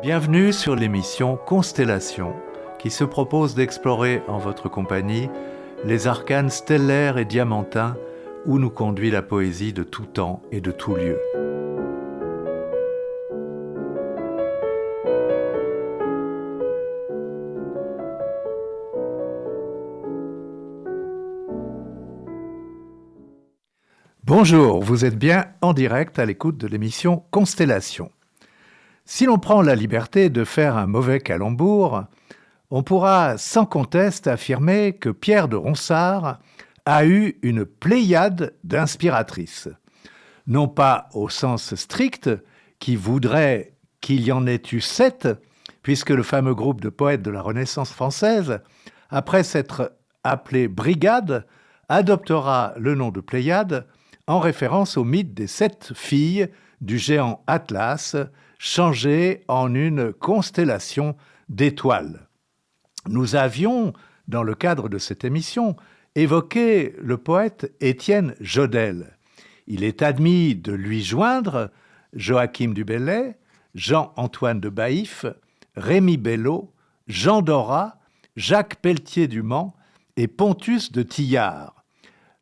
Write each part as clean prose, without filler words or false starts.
Bienvenue sur l'émission Constellation, qui se propose d'explorer en votre compagnie les arcanes stellaires et diamantins où nous conduit la poésie de tout temps et de tout lieu. Bonjour, vous êtes bien en direct à l'écoute de l'émission Constellation. Si l'on prend la liberté de faire un mauvais calembour, on pourra sans conteste affirmer que Pierre de Ronsard a eu une pléiade d'inspiratrices. Non pas au sens strict, qui voudrait qu'il y en ait eu 7, puisque le fameux groupe de poètes de la Renaissance française, après s'être appelé Brigade, adoptera le nom de Pléiade en référence au mythe des 7 filles du géant Atlas, changé en une constellation d'étoiles. Nous avions, dans le cadre de cette émission, évoqué le poète Étienne Jodelle. Il est admis de lui joindre Joachim du Bellay, Jean-Antoine de Baïf, Rémi Bello, Jean Dorat, Jacques Pelletier du Mans et Pontus de Tillard.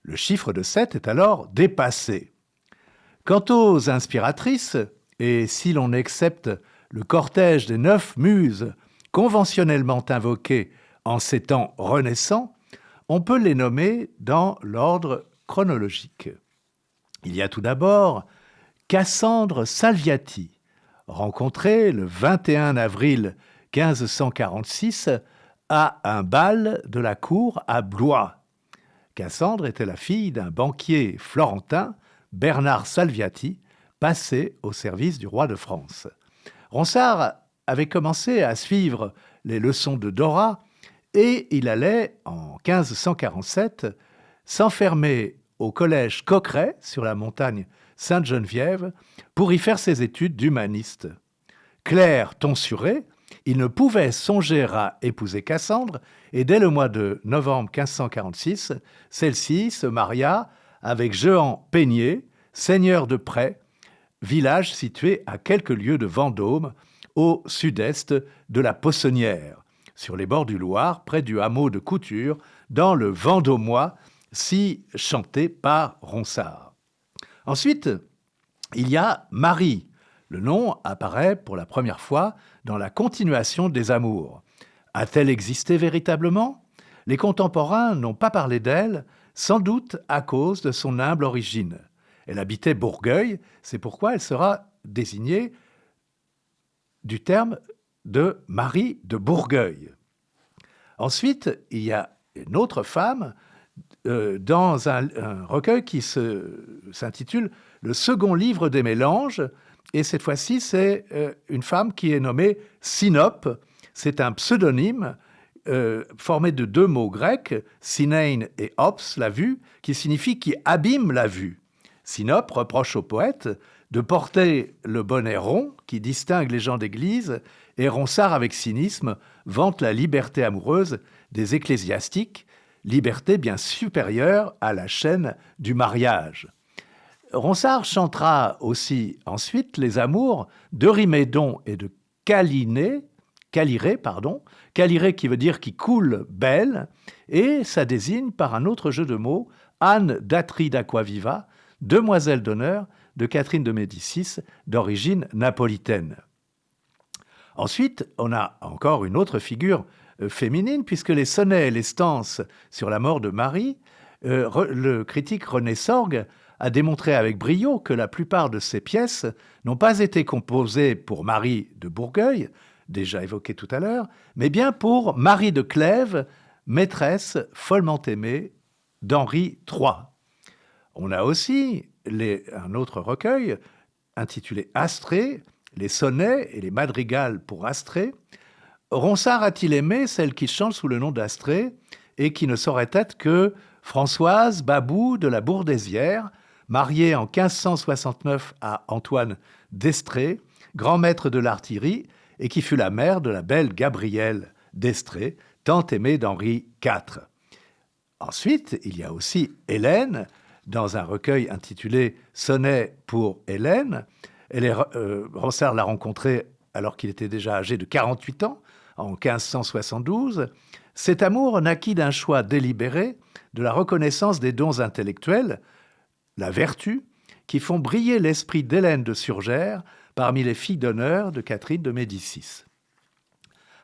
Le chiffre de 7 est alors dépassé. Quant aux inspiratrices, et si l'on accepte le cortège des 9 muses conventionnellement invoquées en ces temps renaissants, on peut les nommer dans l'ordre chronologique. Il y a tout d'abord Cassandre Salviati, rencontrée le 21 avril 1546 à un bal de la cour à Blois. Cassandre était la fille d'un banquier florentin, Bernard Salviati, passé au service du roi de France. Ronsard avait commencé à suivre les leçons de Dorat et il allait, en 1547, s'enfermer au collège Coqueret, sur la montagne Sainte-Geneviève, pour y faire ses études d'humaniste. Clair tonsuré, il ne pouvait songer à épouser Cassandre et dès le mois de novembre 1546, celle-ci se maria avec Jehan Peigné, seigneur de Près, village situé à quelques lieues de Vendôme, au sud-est de la Possonnière, sur les bords du Loir, près du hameau de Couture, dans le Vendômois, si chanté par Ronsard. Ensuite, il y a Marie. Le nom apparaît pour la première fois dans la continuation des Amours. A-t-elle existé véritablement ? Les contemporains n'ont pas parlé d'elle, sans doute à cause de son humble origine. Elle habitait Bourgueil, c'est pourquoi elle sera désignée du terme de Marie de Bourgueil. Ensuite, il y a une autre femme dans un recueil qui s'intitule « Le second livre des mélanges », et cette fois-ci, c'est une femme qui est nommée Sinope. C'est un pseudonyme formé de 2 mots grecs, synein et ops, la vue, qui signifie « qui abîme la vue ». Sinope reproche au poète de porter le bonnet rond qui distingue les gens d'église, et Ronsard, avec cynisme, vante la liberté amoureuse des ecclésiastiques, liberté bien supérieure à la chaîne du mariage. Ronsard chantera aussi ensuite les amours d'Eurymédon et de Caliré qui veut dire qui coule belle, et ça désigne par un autre jeu de mots Anne d'Atrie d'Aquaviva, demoiselle d'honneur de Catherine de Médicis, d'origine napolitaine. Ensuite, on a encore une autre figure féminine, puisque les sonnets et les stances sur la mort de Marie, le critique René Sorgue a démontré avec brio que la plupart de ces pièces n'ont pas été composées pour Marie de Bourgueil, déjà évoquée tout à l'heure, mais bien pour Marie de Clèves, maîtresse follement aimée d'Henri III. On a aussi un autre recueil intitulé Astrée, les sonnets et les madrigals pour Astrée. Ronsard a-t-il aimé celle qui chante sous le nom d'Astrée et qui ne saurait être que Françoise Babou de la Bourdaissière, mariée en 1569 à Antoine d'Estrée, grand maître de l'artillerie, et qui fut la mère de la belle Gabrielle d'Estrée, tant aimée d'Henri IV. Ensuite, il y a aussi Hélène, dans un recueil intitulé « Sonnet pour Hélène ». Ronsard l'a rencontrée alors qu'il était déjà âgé de 48 ans, en 1572, cet amour naquit d'un choix délibéré de la reconnaissance des dons intellectuels, la vertu, qui font briller l'esprit d'Hélène de Surgères parmi les filles d'honneur de Catherine de Médicis.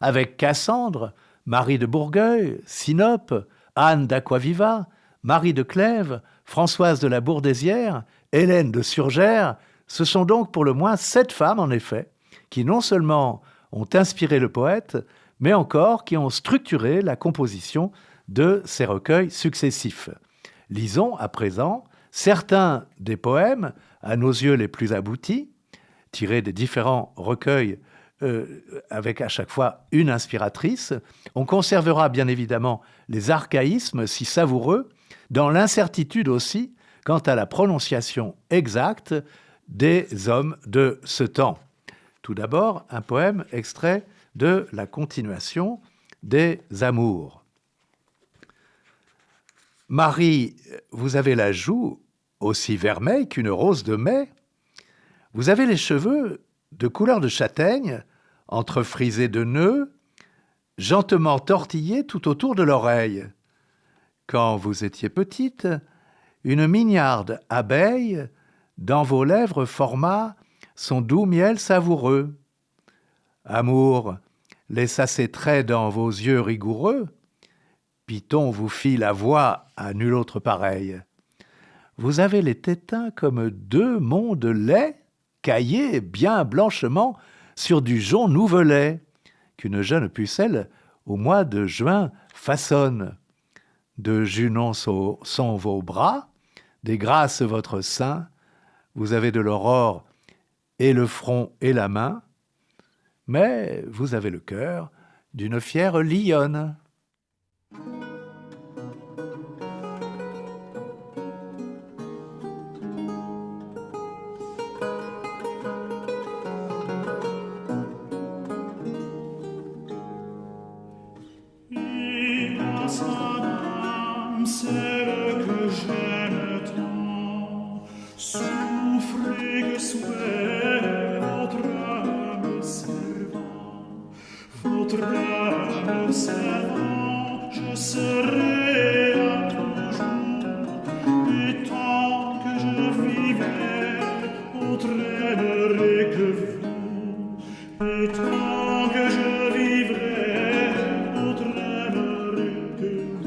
Avec Cassandre, Marie de Bourgueil, Sinope, Anne d'Aquaviva, Marie de Clèves, Françoise de la Bourdésière, Hélène de Surgères, ce sont donc pour le moins 7 femmes, en effet, qui non seulement ont inspiré le poète, mais encore qui ont structuré la composition de ces recueils successifs. Lisons à présent certains des poèmes, à nos yeux les plus aboutis, tirés des différents recueils avec à chaque fois une inspiratrice. On conservera bien évidemment les archaïsmes si savoureux, dans l'incertitude aussi quant à la prononciation exacte des hommes de ce temps. Tout d'abord, un poème extrait de la continuation des Amours. Marie, vous avez la joue aussi vermeille qu'une rose de mai. Vous avez les cheveux de couleur de châtaigne, entrefrisés de nœuds, gentiment tortillés tout autour de l'oreille. Quand vous étiez petite, une mignarde abeille dans vos lèvres forma son doux miel savoureux. Amour laissa ses traits dans vos yeux rigoureux. Python vous fit la voix à nul autre pareil. Vous avez les tétins comme 2 monts de lait, caillés bien blanchement sur du jonc nouvelet, qu'une jeune pucelle au mois de juin façonne. De Junon sont vos bras, des grâces votre sein, vous avez de l'aurore et le front et la main, mais vous avez le cœur d'une fière lionne. Celle que j'aime tant, souffrez que soit votre âme servant, je serai à toujours, et tant que je vivrai, entraînerai que vous, et tant que je vivrai, entraînerai que vous.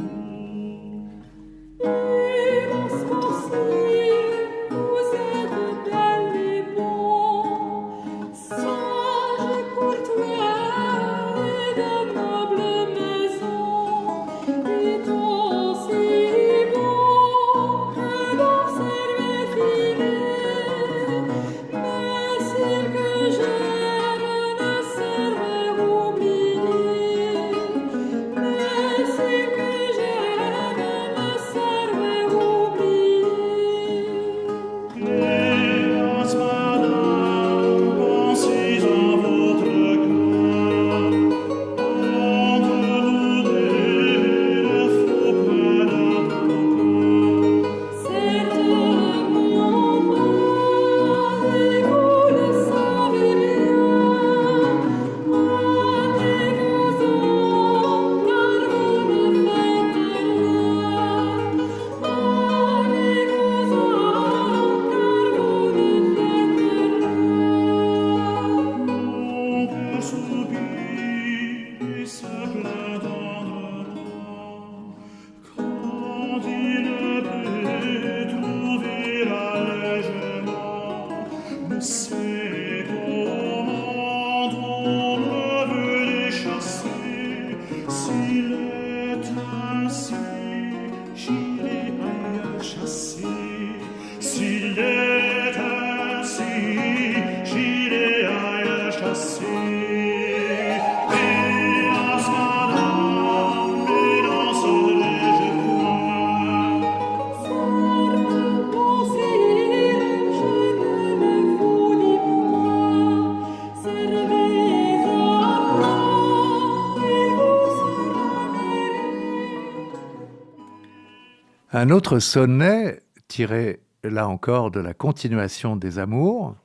Un autre sonnet, tiré là encore de la continuation des Amours.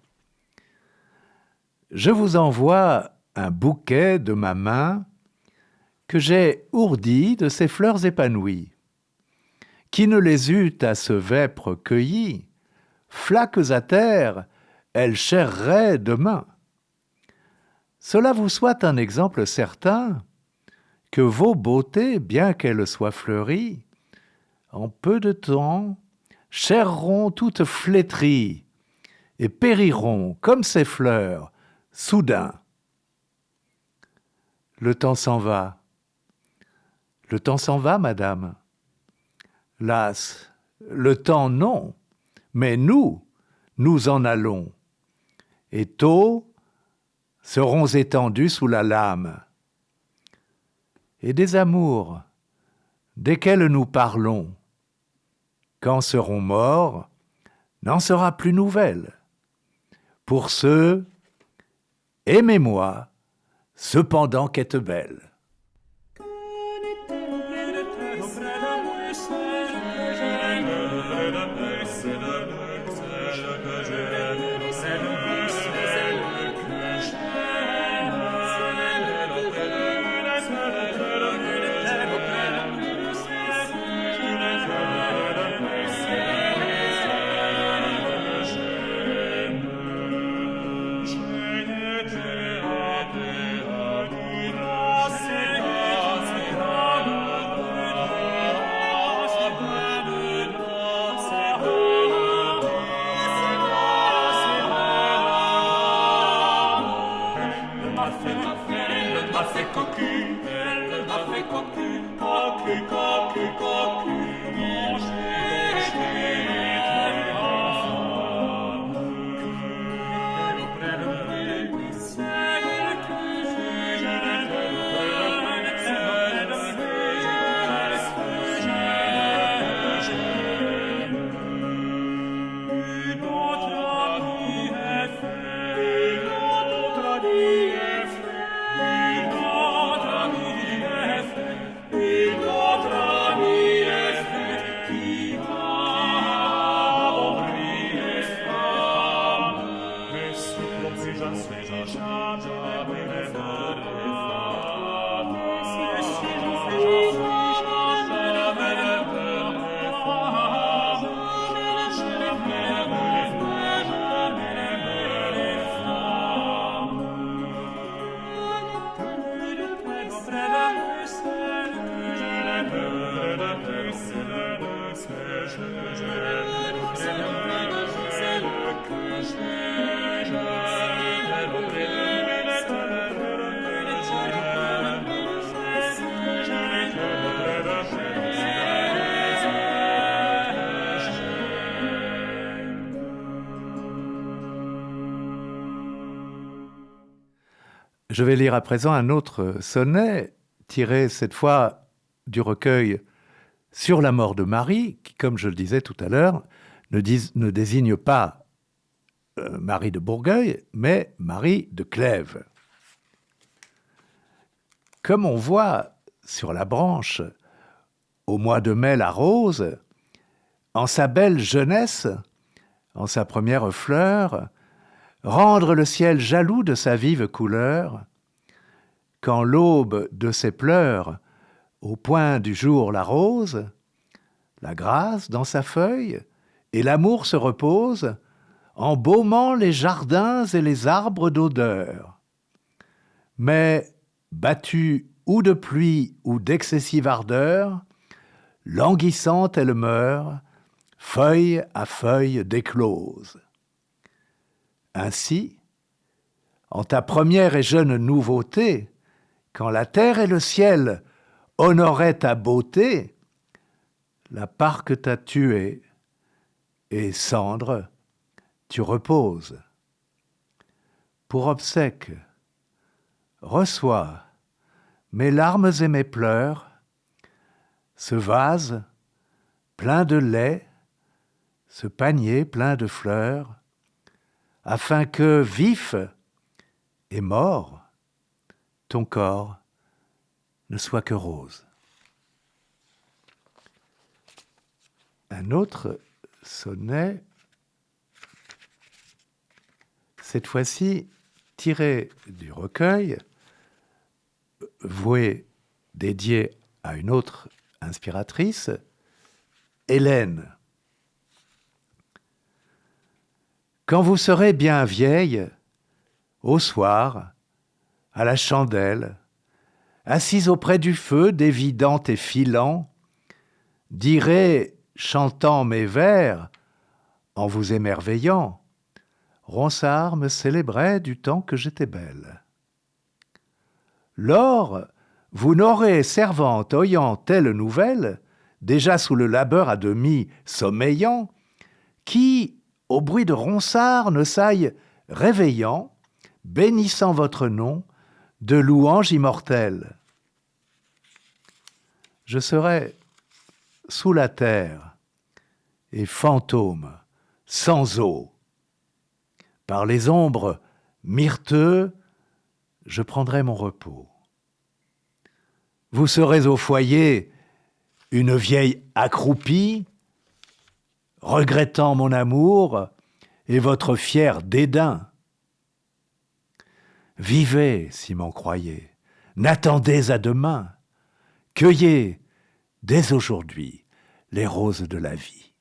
je vous envoie un bouquet de ma main que j'ai ourdi de ces fleurs épanouies. Qui ne les eût à ce vêpre cueillies, flaques à terre, elles chéreraient demain. Cela vous soit un exemple certain que vos beautés, bien qu'elles soient fleuries, en peu de temps, chéreront toutes flétries et périront comme ces fleurs, soudain. Le temps s'en va. Le temps s'en va, madame. Las, le temps non, mais nous en allons. Et tôt, serons étendus sous la lame. Et des amours, desquels nous parlons, quand seront morts, n'en sera plus nouvelle. Pour ceux, aimez-moi, cependant qu'être belle. Je vais lire à présent un autre sonnet, tiré cette fois du recueil Sur la mort de Marie, qui, comme je le disais tout à l'heure, ne désigne pas Marie de Bourgueil, mais Marie de Clèves. Comme on voit sur la branche, au mois de mai la rose, en sa belle jeunesse, en sa première fleur, rendre le ciel jaloux de sa vive couleur, quand l'aube de ses pleurs au point du jour l'arrose, la grâce dans sa feuille, et l'amour se repose, embaumant les jardins et les arbres d'odeur. Mais, battue ou de pluie ou d'excessive ardeur, languissante elle meurt, feuille à feuille d'éclose. Ainsi, en ta première et jeune nouveauté, quand la terre et le ciel honoraient ta beauté, la part que t'as tuée, et cendre, tu reposes. Pour obsèque, reçois mes larmes et mes pleurs, ce vase plein de lait, ce panier plein de fleurs, afin que, vif et mort, ton corps ne soit que rose. Un autre sonnet, cette fois-ci tiré du recueil dédié à une autre inspiratrice, Hélène. Quand vous serez bien vieille, au soir, à la chandelle, assise auprès du feu, dévidant et filant, direz, chantant mes vers, en vous émerveillant, Ronsard me célébrait du temps que j'étais belle. Lors, vous n'aurez servante oyant telle nouvelle, déjà sous le labeur à demi sommeillant, qui, au bruit de Ronsard, ne s'aille réveillant, bénissant votre nom de louange immortelle. Je serai sous la terre et fantôme sans eau. Par les ombres myrteux, je prendrai mon repos. Vous serez au foyer une vieille accroupie, regrettant mon amour et votre fier dédain. Vivez si m'en croyez, n'attendez à demain, cueillez dès aujourd'hui les roses de la vie.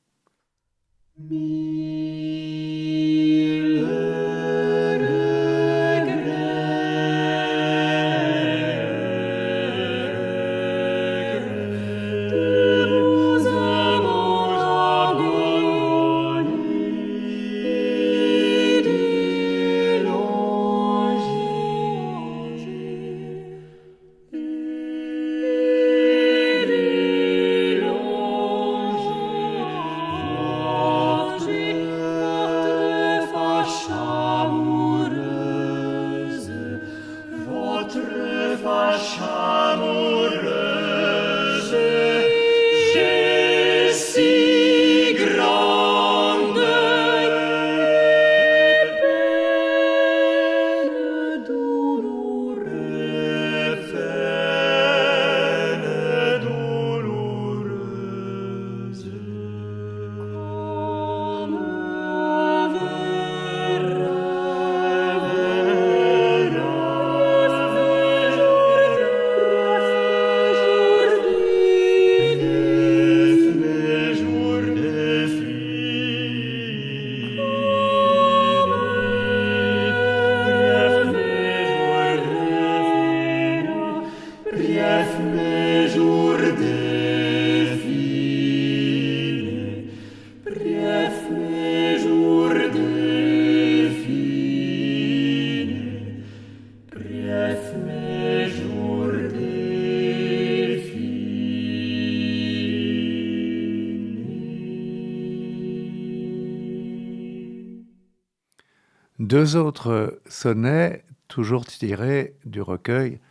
Deux autres sonnets, toujours tirés du recueil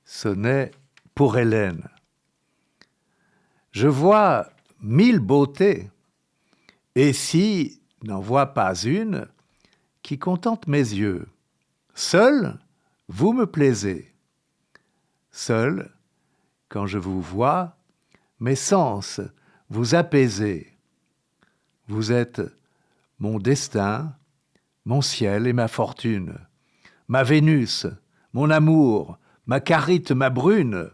Sonnets pour Hélène. Je vois 1000 beautés, et si n'en vois pas une qui contente mes yeux, seul vous me plaisez. Seul, quand je vous vois, mes sens vous apaisez. Vous êtes mon destin, mon ciel et ma fortune, ma Vénus, mon amour, ma Charite, ma brune,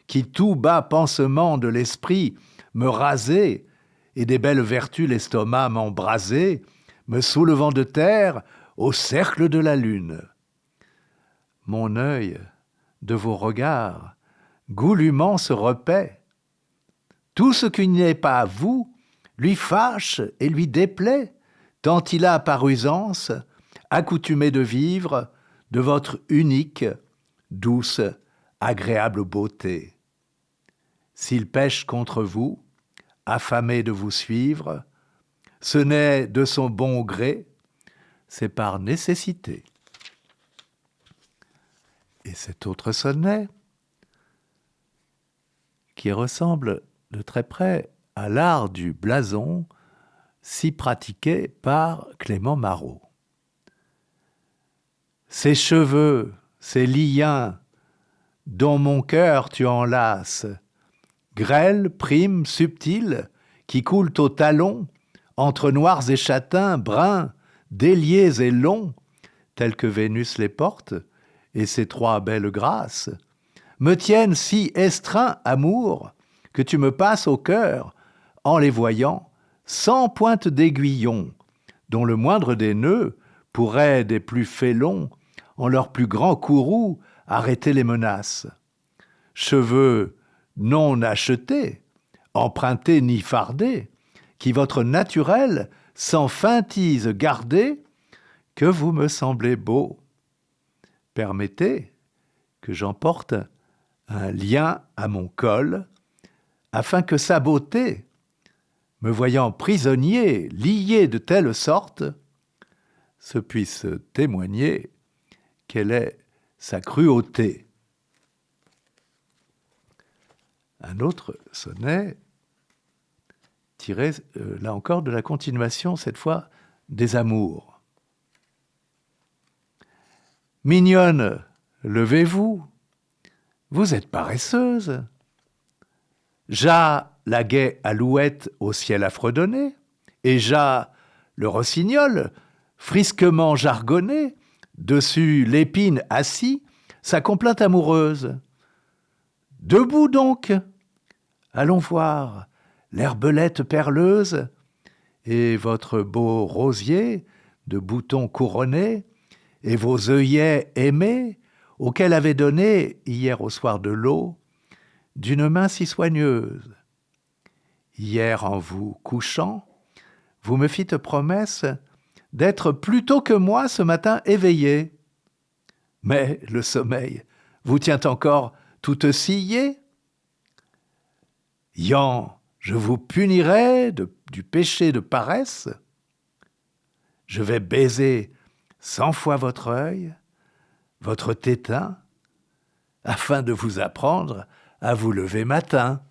qui tout bas pansement de l'esprit me rasait et des belles vertus l'estomac m'embrasait, me soulevant de terre au cercle de la lune. Mon œil, de vos regards, goulûment se repaît. Tout ce qui n'est pas à vous lui fâche et lui déplaît, tant il a par usance accoutumé de vivre de votre unique, douce, agréable beauté. S'il pêche contre vous, affamé de vous suivre, ce n'est de son bon gré, c'est par nécessité. Et cet autre sonnet, qui ressemble de très près à l'art du blason, si pratiqué par Clément Marot. Ces cheveux, ces liens, dont mon cœur tu enlaces, grêles, primes, subtiles, qui coulent au talon, entre noirs et châtains, bruns, déliés et longs, telles que Vénus les porte, et ses 3 belles grâces, me tiennent si estreint amour, que tu me passes au cœur, en les voyant, 100 pointes d'aiguillon, dont le moindre des nœuds pourrait des plus félons, en leur plus grand courroux, arrêter les menaces. Cheveux non achetés, empruntés ni fardés, qui votre naturel sans feintise gardez, que vous me semblez beau. Permettez que j'emporte un lien à mon col, afin que sa beauté, me voyant prisonnier, lié de telle sorte, se puisse témoigner quelle est sa cruauté. Un autre sonnet tiré, là encore, de la continuation, cette fois, des amours. Mignonne, levez-vous, vous êtes paresseuse. Jas, la gaie alouette au ciel à fredonner, et Jas, le rossignol, frisquement jargonné, dessus l'épine assis, sa complainte amoureuse. Debout donc, allons voir l'herbelette perleuse et votre beau rosier de boutons couronnés et vos œillets aimés auxquels avait donné, hier au soir de l'eau, d'une main si soigneuse. Hier en vous couchant, vous me fîtes promesse d'être plus tôt que moi ce matin éveillé. Mais le sommeil vous tient encore toute sciée. Yan, je vous punirai du péché de paresse. Je vais baiser 100 fois votre œil, votre tétin, afin de vous apprendre à vous lever matin.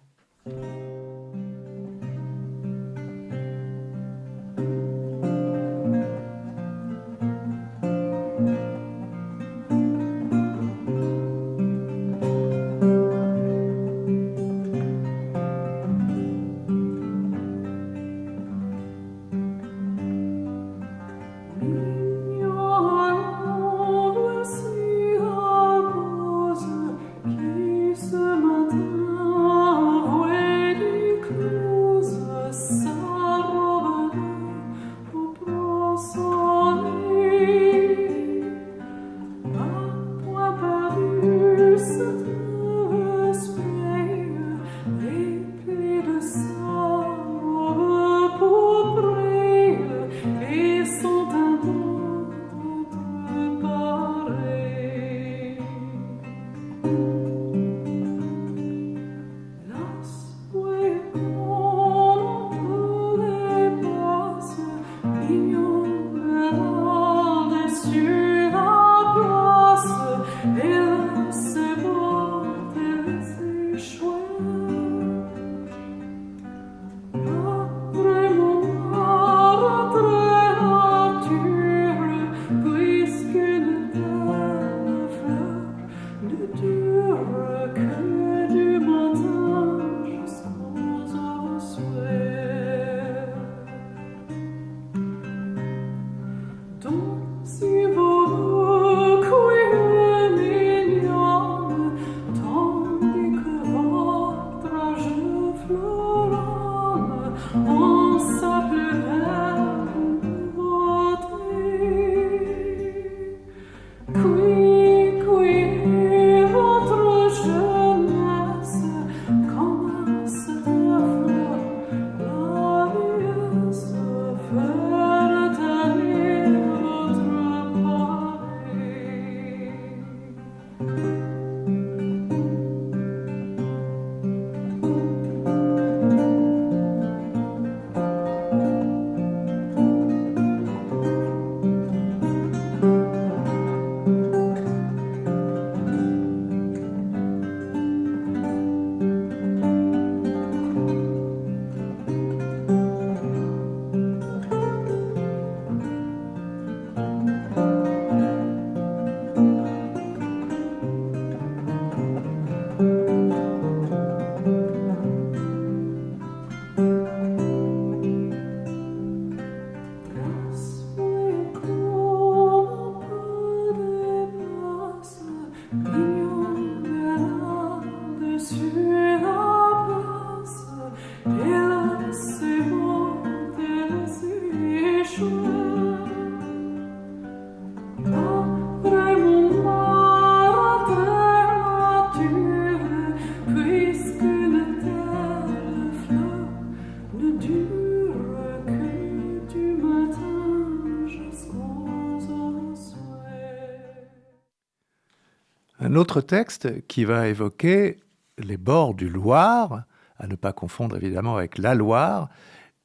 autre texte qui va évoquer les bords du Loir, à ne pas confondre évidemment avec la Loire,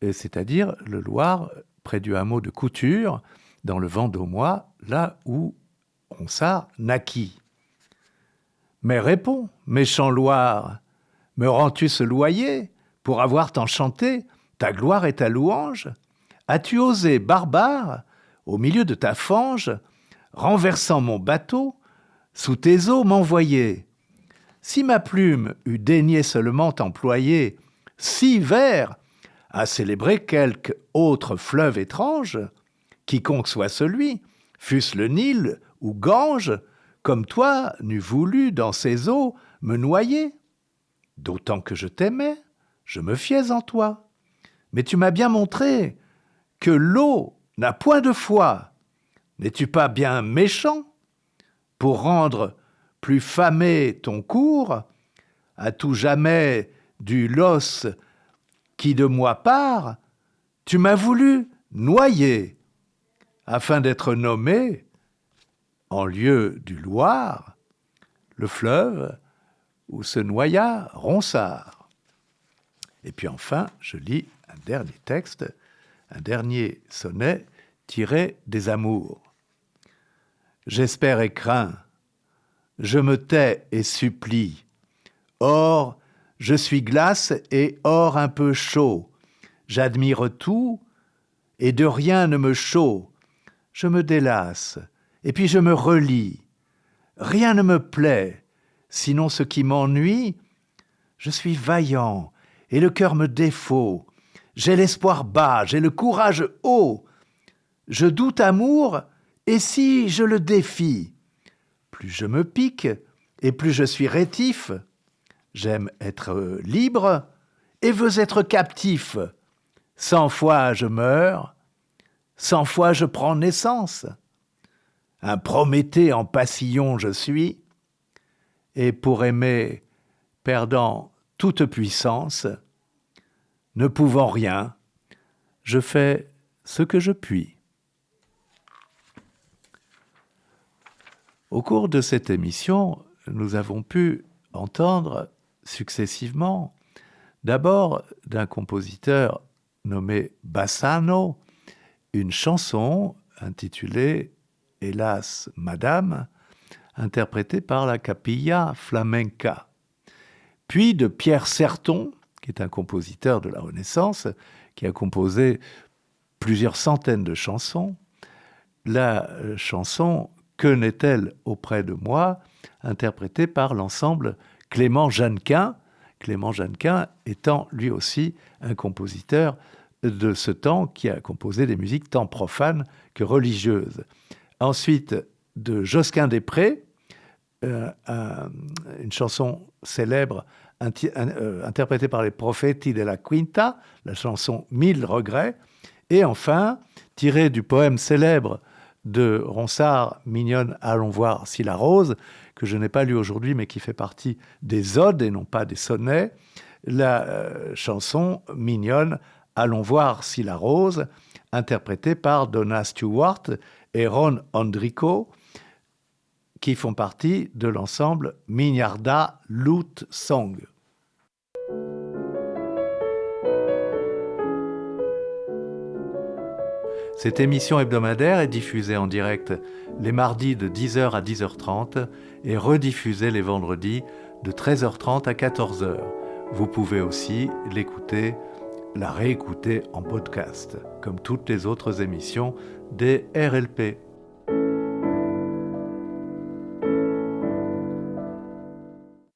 c'est-à-dire le Loir près du hameau de Couture, dans le Vendômois, là où Ronsard naquit. Mais réponds, méchant Loir, me rends-tu ce loyer pour avoir tant chanté ta gloire et ta louange? As-tu osé, barbare, au milieu de ta fange, renversant mon bateau, sous tes eaux m'envoyer? Si ma plume eût daigné seulement employer 6 vers à célébrer quelque autre fleuve étrange, quiconque soit celui, fût-ce le Nil ou Gange, comme toi n'eût voulu dans ses eaux me noyer. D'autant que je t'aimais, je me fiais en toi. Mais tu m'as bien montré que l'eau n'a point de foi. N'es-tu pas bien méchant? Pour rendre plus famé ton cours, à tout jamais du los qui de moi part, tu m'as voulu noyer, afin d'être nommé, en lieu du Loir, le fleuve où se noya Ronsard. Et puis enfin, je lis un dernier texte, un dernier sonnet tiré des Amours. J'espère et crains, je me tais et supplie. Or, je suis glace et or un peu chaud. J'admire tout et de rien ne me chaud. Je me délasse et puis je me relis. Rien ne me plaît, sinon ce qui m'ennuie. Je suis vaillant et le cœur me défaut. J'ai l'espoir bas, j'ai le courage haut. Je doute amour, et si je le défie? Plus je me pique, et plus je suis rétif. J'aime être libre, et veux être captif. 100 fois je meurs, 100 fois je prends naissance. Un Prométhée en passillon je suis, et pour aimer, perdant toute puissance, ne pouvant rien, je fais ce que je puis. Au cours de cette émission, nous avons pu entendre successivement, d'abord d'un compositeur nommé Bassano, une chanson intitulée « Hélas, Madame », interprétée par la Capilla Flamenca, puis de Pierre Certon, qui est un compositeur de la Renaissance, qui a composé plusieurs centaines de chansons. La chanson « Que n'est-elle auprès de moi ?» interprétée par l'ensemble Clément Jeannequin, Clément Jeannequin étant lui aussi un compositeur de ce temps qui a composé des musiques tant profanes que religieuses. Ensuite, de Josquin des Prés, une chanson célèbre interprétée par les Profeti della Quinta, la chanson « 1000 regrets ». Et enfin, tirée du poème célèbre de Ronsard, « Mignonne, allons voir si la rose », que je n'ai pas lu aujourd'hui, mais qui fait partie des odes et non pas des sonnets, la chanson « Mignonne, allons voir si la rose », interprétée par Donna Stewart et Ron Andrico, qui font partie de l'ensemble Mignarda Lute Song. Cette émission hebdomadaire est diffusée en direct les mardis de 10h à 10h30 et rediffusée les vendredis de 13h30 à 14h. Vous pouvez aussi la réécouter en podcast, comme toutes les autres émissions des RLP.